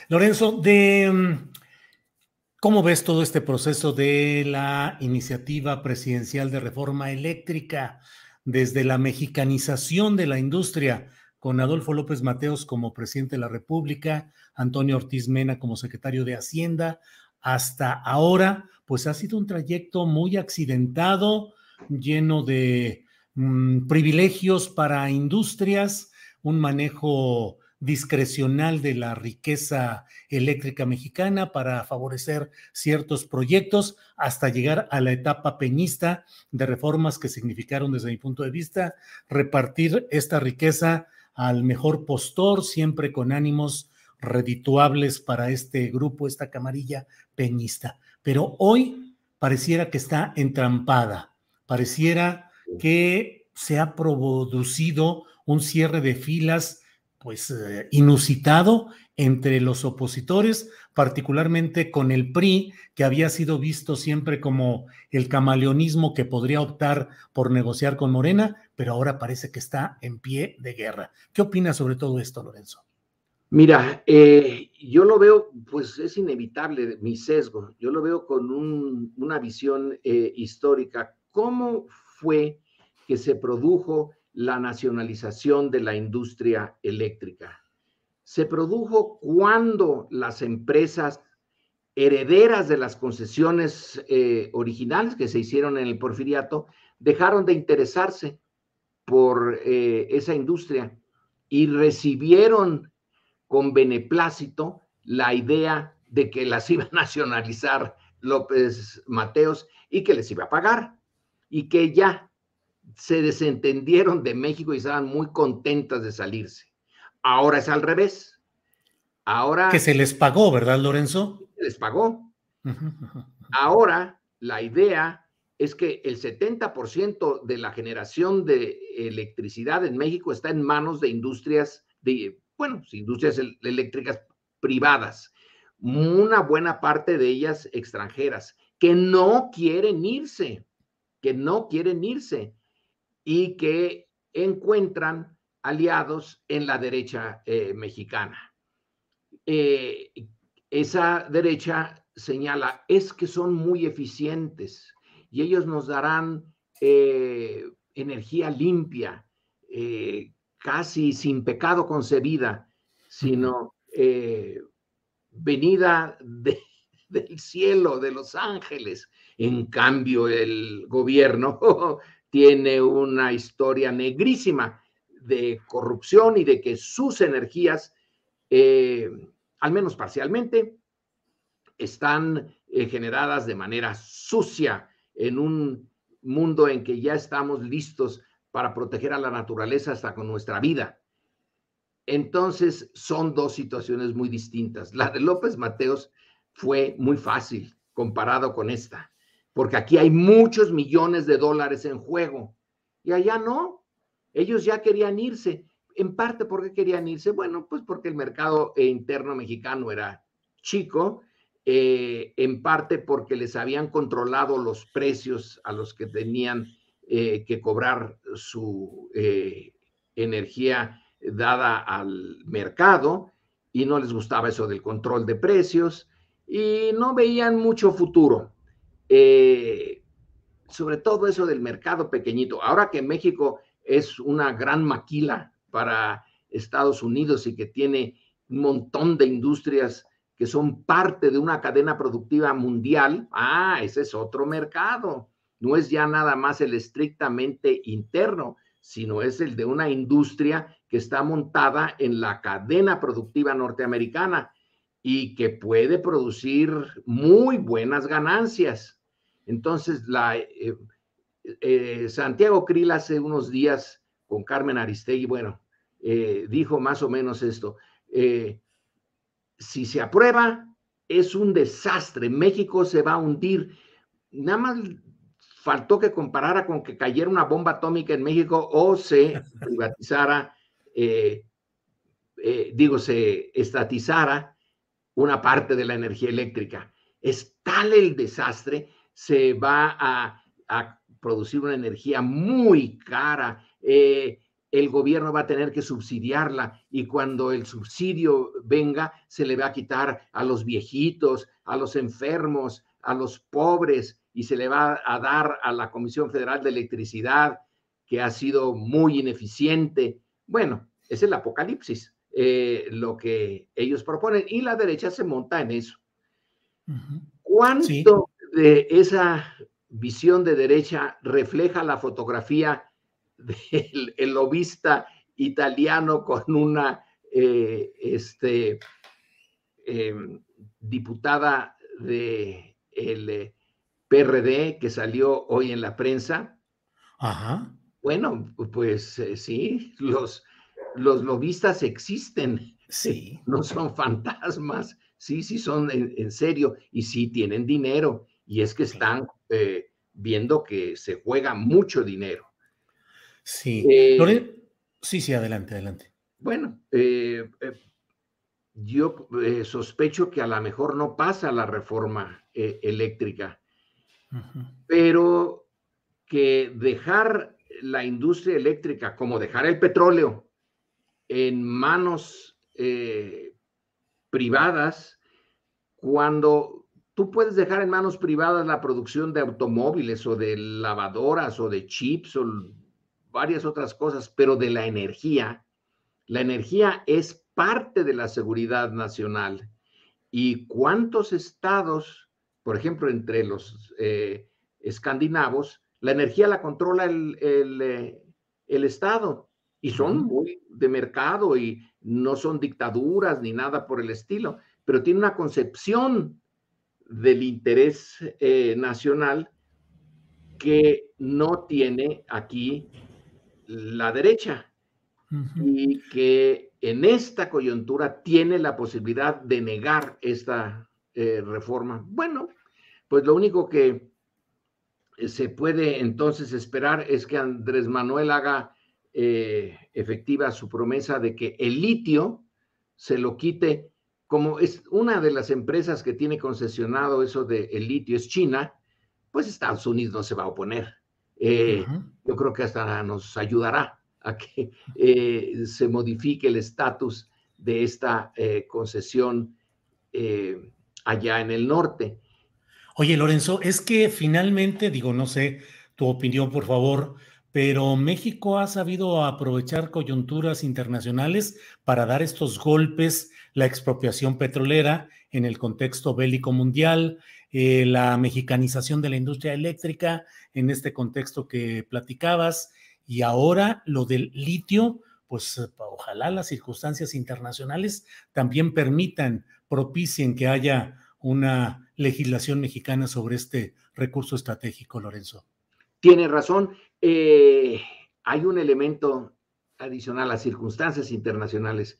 Lorenzo, ¿cómo ves todo este proceso de la iniciativa presidencial de reforma eléctrica desde la mexicanización de la industria con Adolfo López Mateos como presidente de la República, Antonio Ortiz Mena como secretario de Hacienda, hasta ahora? Pues ha sido un trayecto muy accidentado, lleno de privilegios para industrias, un manejo discrecional de la riqueza eléctrica mexicana para favorecer ciertos proyectos hasta llegar a la etapa peñista de reformas que significaron, desde mi punto de vista, repartir esta riqueza al mejor postor, siempre con ánimos redituables para este grupo, esta camarilla peñista. Pero hoy pareciera que está entrampada, pareciera que se ha producido un cierre de filas pues inusitado entre los opositores, particularmente con el PRI, que había sido visto siempre como el camaleonismo que podría optar por negociar con Morena, pero ahora parece que está en pie de guerra. ¿Qué opinas sobre todo esto, Lorenzo? Mira, yo lo veo, pues es inevitable mi sesgo, yo lo veo con una visión histórica. ¿Cómo fue que se produjo la nacionalización de la industria eléctrica? Se produjo cuando las empresas herederas de las concesiones originales que se hicieron en el Porfiriato dejaron de interesarse por esa industria y recibieron con beneplácito la idea de que las iba a nacionalizar López Mateos y que les iba a pagar, y que ya se desentendieron de México y estaban muy contentas de salirse. Ahora es al revés. Ahora que se les pagó, ¿verdad, Lorenzo? se les pagó. Ahora la idea es que el 70% de la generación de electricidad en México está en manos de industrias industrias eléctricas privadas, una buena parte de ellas extranjeras, que no quieren irse y que encuentran aliados en la derecha mexicana. Esa derecha señala, es que son muy eficientes y ellos nos darán energía limpia, casi sin pecado concebida, sino venida del cielo, de los ángeles. En cambio, el gobierno tiene una historia negrísima de corrupción y de que sus energías, al menos parcialmente, están generadas de manera sucia en un mundo en que ya estamos listos para proteger a la naturaleza hasta con nuestra vida. Entonces, son dos situaciones muy distintas. La de López Mateos fue muy fácil comparado con esta, porque aquí hay muchos millones de dólares en juego y allá no. Ellos ya querían irse. En parte, ¿por qué querían irse? Bueno, pues porque el mercado interno mexicano era chico, en parte porque les habían controlado los precios a los que tenían que cobrar su energía dada al mercado, y no les gustaba eso del control de precios y no veían mucho futuro. Sobre todo eso del mercado pequeñito. Ahora que México es una gran maquila para Estados Unidos y que tiene un montón de industrias que son parte de una cadena productiva mundial, ese es otro mercado. No es ya nada más el estrictamente interno, sino es el de una industria que está montada en la cadena productiva norteamericana y que puede producir muy buenas ganancias. Entonces, Santiago Krill hace unos días con Carmen Aristegui, dijo más o menos esto, si se aprueba, es un desastre, México se va a hundir. Nada más faltó que comparara con que cayera una bomba atómica en México o se privatizara, se estatizara una parte de la energía eléctrica. Es tal el desastre, se va a producir una energía muy cara, el gobierno va a tener que subsidiarla y cuando el subsidio venga, se le va a quitar a los viejitos, a los enfermos, a los pobres y se le va a dar a la Comisión Federal de Electricidad, que ha sido muy ineficiente. Bueno, es el apocalipsis, lo que ellos proponen y la derecha se monta en eso. Sí. ¿Cuánto de esa visión de derecha refleja la fotografía del el lobista italiano con una diputada del PRD que salió hoy en la prensa? Ajá. Bueno, pues sí, los lobistas existen, Sí. no son fantasmas, sí, sí son en serio y sí tienen dinero y es que Sí. están viendo que se juega mucho dinero. Sí. Eh, Sí, sí, adelante, adelante. bueno, yo sospecho que a lo mejor no pasa la reforma eléctrica, Ujú. pero que dejar la industria eléctrica como dejar el petróleo en manos privadas, cuando tú puedes dejar en manos privadas la producción de automóviles o de lavadoras o de chips o varias otras cosas, pero de la energía es parte de la seguridad nacional. ¿Y cuántos estados, por ejemplo, entre los escandinavos, la energía la controla el Estado y son Ujú. muy de mercado y no son dictaduras ni nada por el estilo, pero tiene una concepción del interés nacional que no tiene aquí la derecha Ujú. y que en esta coyuntura tiene la posibilidad de negar esta reforma. Bueno, pues lo único que se puede entonces esperar es que Andrés Manuel haga efectiva su promesa de que el litio se lo quite, como es una de las empresas que tiene concesionado eso del litio, es China, pues Estados Unidos no se va a oponer. Ujú. Yo creo que hasta nos ayudará a que se modifique el estatus de esta concesión allá en el norte. Oye, Lorenzo, es que finalmente, digo, no sé tu opinión, por favor, pero México ha sabido aprovechar coyunturas internacionales para dar estos golpes, la expropiación petrolera en el contexto bélico mundial, la mexicanización de la industria eléctrica en este contexto que platicabas, y ahora lo del litio, pues ojalá las circunstancias internacionales también permitan, propicien que haya una legislación mexicana sobre este recurso estratégico, Lorenzo. Tiene razón. Hay un elemento adicional, las circunstancias internacionales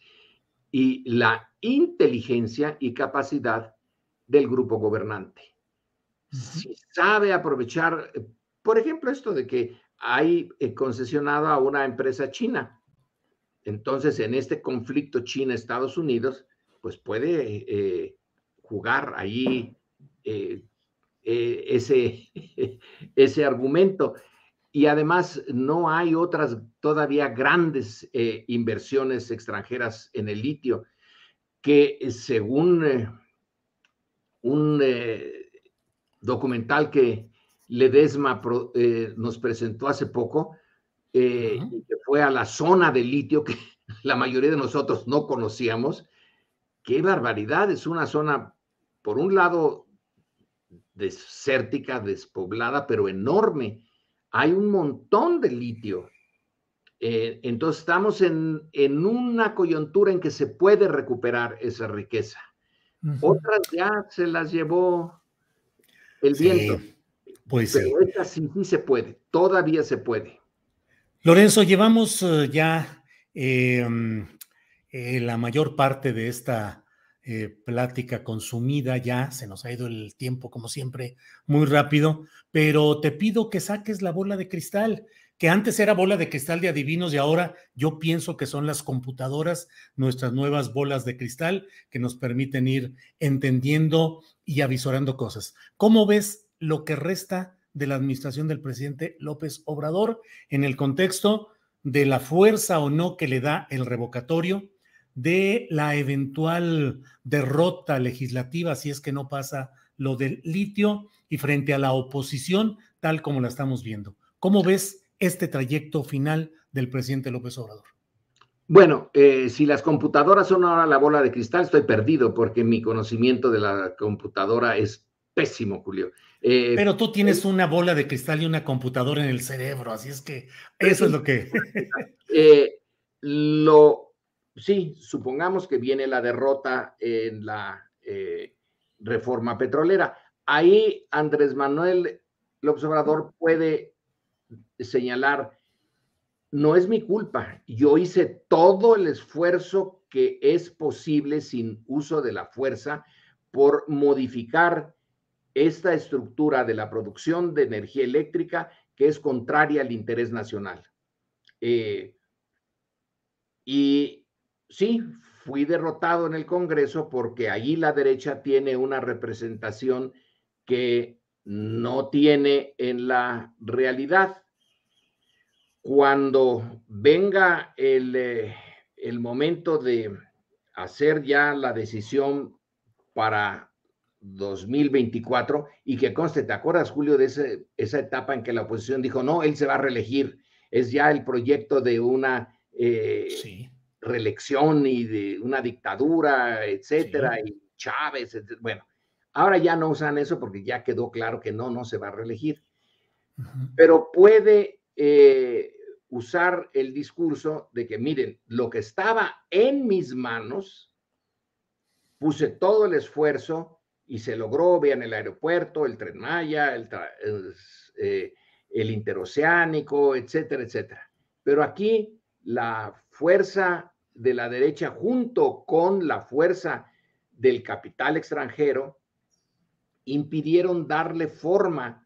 y la inteligencia y capacidad del grupo gobernante. Ujú. Si sabe aprovechar, por ejemplo, esto de que hay concesionado a una empresa china. Entonces, en este conflicto China-Estados Unidos, pues puede jugar ahí eh, ese, ese argumento. Y además no hay otras todavía grandes inversiones extranjeras en el litio, que según un documental que Ledesma nos presentó hace poco, Ujú. y que fue a la zona del litio que la mayoría de nosotros no conocíamos. Qué barbaridad, es una zona, por un lado, desértica, despoblada, pero enorme. Hay un montón de litio. Entonces estamos en una coyuntura en que se puede recuperar esa riqueza. Ujú. Otras ya se las llevó el viento, Sí, pues pero sí. esta sí, sí se puede, todavía se puede. Lorenzo, llevamos ya la mayor parte de esta plática consumida ya, se nos ha ido el tiempo como siempre muy rápido, pero te pido que saques la bola de cristal, que antes era bola de cristal de adivinos y ahora yo pienso que son las computadoras nuestras nuevas bolas de cristal que nos permiten ir entendiendo y avisorando cosas. ¿Cómo ves lo que resta de la administración del presidente López Obrador en el contexto de la fuerza o no que le da el revocatorio, de la eventual derrota legislativa si es que no pasa lo del litio y frente a la oposición tal como la estamos viendo. ¿Cómo ves este trayecto final del presidente López Obrador? Bueno, si las computadoras son ahora la bola de cristal, estoy perdido porque mi conocimiento de la computadora es pésimo, Julio. Pero tú tienes una bola de cristal y una computadora en el cerebro, así es que eso es lo que... Eh, lo, sí, supongamos que viene la derrota en la reforma petrolera. Ahí Andrés Manuel López Obrador puede señalar, no es mi culpa, yo hice todo el esfuerzo que es posible sin uso de la fuerza por modificar esta estructura de la producción de energía eléctrica que es contraria al interés nacional. Y sí, fui derrotado en el Congreso porque allí la derecha tiene una representación que no tiene en la realidad. Cuando venga el momento de hacer ya la decisión para 2024, y que conste, ¿te acuerdas, Julio, de esa etapa en que la oposición dijo, no, él se va a reelegir? Es ya el proyecto de una Sí, reelección y de una dictadura, etcétera, sí. y Chávez, etcétera. Bueno, ahora ya no usan eso porque ya quedó claro que no se va a reelegir, Uh-huh. pero puede usar el discurso de que, miren, lo que estaba en mis manos, puse todo el esfuerzo y se logró, vean el aeropuerto, el Tren Maya, el interoceánico, etcétera, etcétera. Pero aquí la fuerza de la derecha junto con la fuerza del capital extranjero impidieron darle forma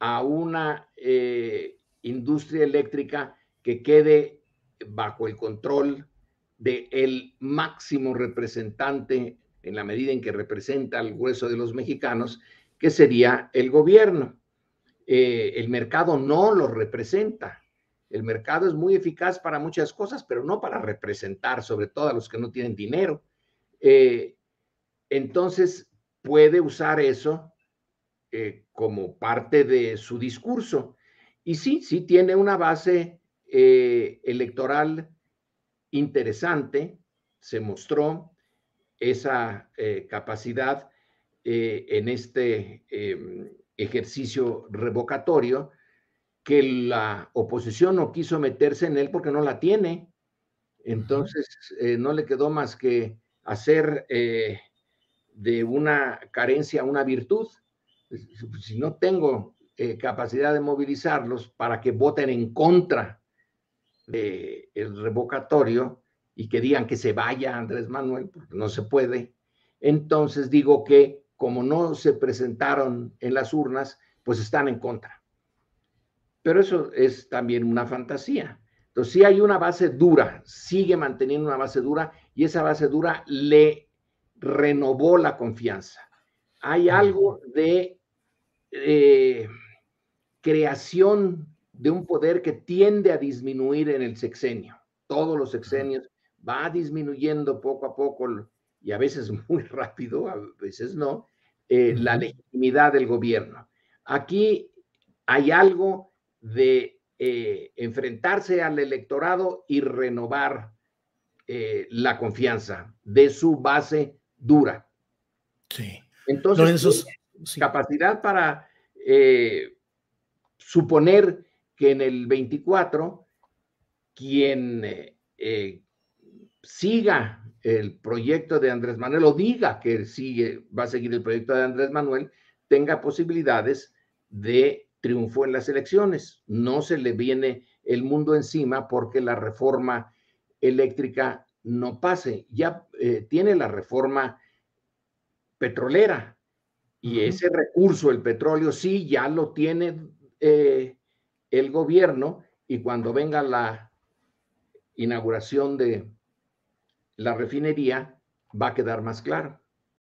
a una industria eléctrica que quede bajo el control del máximo representante en la medida en que representa al grueso de los mexicanos, que sería el gobierno. El mercado no lo representa. El mercado es muy eficaz para muchas cosas, pero no para representar, sobre todo a los que no tienen dinero. Entonces, puede usar eso como parte de su discurso. Y sí tiene una base electoral interesante, se mostró esa capacidad en este ejercicio revocatorio, que la oposición no quiso meterse en él porque no la tiene. Entonces, no le quedó más que hacer de una carencia una virtud. Si no tengo capacidad de movilizarlos para que voten en contra del revocatorio y que digan que se vaya Andrés Manuel, porque no se puede, entonces digo que como no se presentaron en las urnas, pues están en contra. Pero eso es también una fantasía. Entonces, sí hay una base dura, sigue manteniendo una base dura, y esa base dura le renovó la confianza. Hay algo de creación de un poder que tiende a disminuir en el sexenio. Todos los sexenios va disminuyendo poco a poco, y a veces muy rápido, a veces no, la legitimidad del gobierno. Aquí hay algo de enfrentarse al electorado y renovar la confianza de su base dura. Sí. Entonces, Lorenzo, sí. capacidad para suponer que en el 24 quien siga el proyecto de Andrés Manuel o diga que va a seguir el proyecto de Andrés Manuel, tenga posibilidades de triunfo en las elecciones. No se le viene el mundo encima porque la reforma eléctrica no pase. Ya tiene la reforma petrolera, y ese recurso, el petróleo, sí, ya lo tiene el gobierno, y cuando venga la inauguración de la refinería va a quedar más claro.